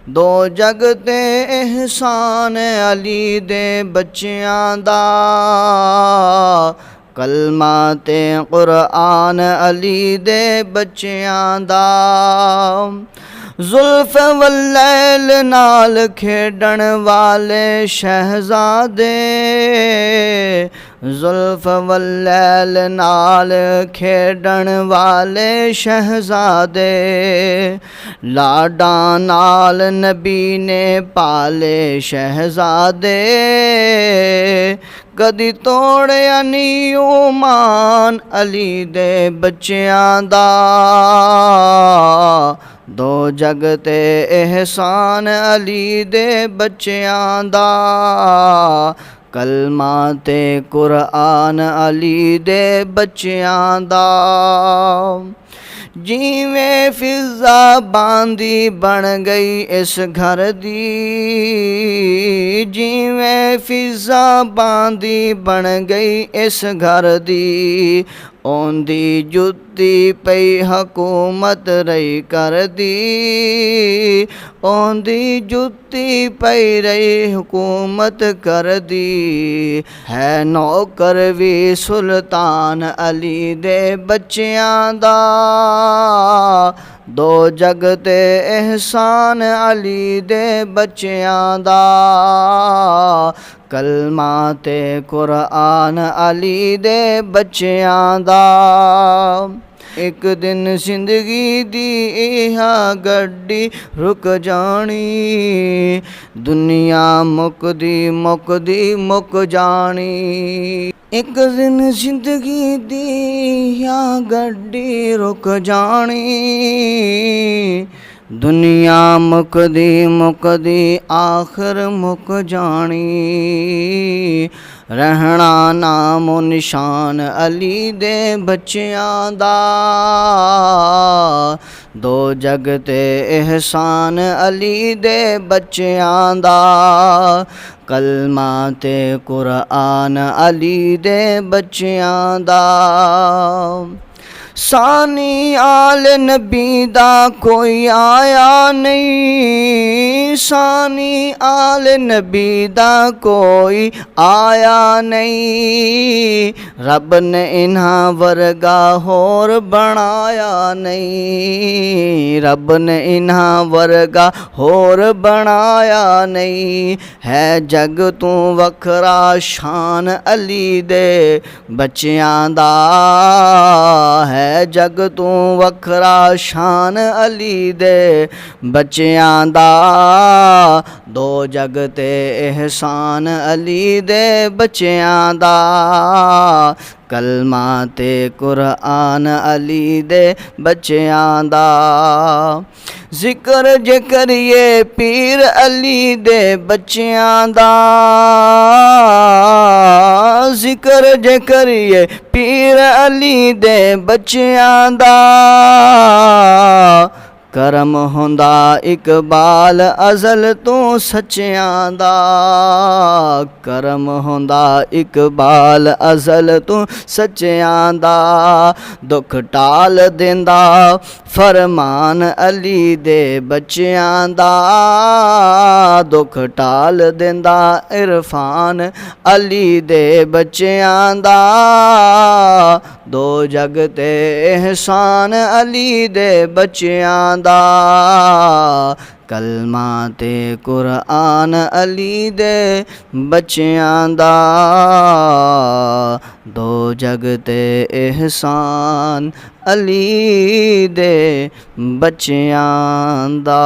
दो जग ते एहसान अली दे बच्चियां दा, कलमा ते कुरआन अली दे बच्चियां दा। जुल्फ वल्लैल नाल खेडण वाले शहजादे, जुल्फ वल्लैल नाल खेडण वाले शहजादे, लाडा नाल नबी ने पाले शहजादे, कदी तोड़िया नी ईमान अली दे बच्चियां दा। दो जग ते एहसान अली दे बच्चियां दा, कलमा ते कुरआन अली दे बच्चियां दा। जिवें फिजा बांदी बन गई इस घर दी, जिवें फिजा बांदी बन गई इस घर दी, ओंदी जुत्ती पई हुकूमत रही कर दी, ओंदी जुत्ती पई रही हुकूमत कर दी। है नौकर भी सुल्तान अली दे बच्चियां दा, दो जग ते एहसान अली दे बच्चियां दा, कलमा ते कुरआन अली दे बच्चियां दा। एक दिन जिंदगी दी इहा गड्डी रुक जानी, दुनिया मुकदी मुकदी मुक जानी। एक दिन जिंदगी दी इहा गड्डी रुक जानी, दुनिया मुकदी मुकदी आखिर मुक जानी। रहना नामो निशान अली दे बच्चियां दा, दो जग ते एहसान अली दे बच्चियां दा, कलमा ते कुरआन अली दे बच्चियां दा। सानी आल नबी दा कोई आया नहीं, सानी आल नबी दा कोई आया नहीं, रब ने इन्हां वर्गा होर बनाया नहीं, रब ने इन्हां वर्गा होर बनाया नहीं। है जग तू वखरा शान अली दे बच्चियां दा, है जग तू वखरा शान अली दे बच्चियां दा, दो जग ते एहसान अली दे बच्चियां दा, कलमा ते कुरआन अली दे बच्चियां दा। जिक्र जे करिए पीर अली दे बच्चियां दा, जिक्र जे करिए पीर अली दे बच्चियां दा, करम हुंदा इकबाल अज़ल तू सच्चियां दा, करम हुंदा इकबाल अज़ल तू सच्चियां दा। दुख टाल देंदा फरमान अली दे बच्चियां दा, दुख टाल देंदा इरफान अली दे बच्चियां दा, दो जग ते एहसान अली दे बच्चियां दा, कलमा ते कुरआन अली दे बच्चियां दा, दो जग ते एहसान अली दे बच्चियां दा।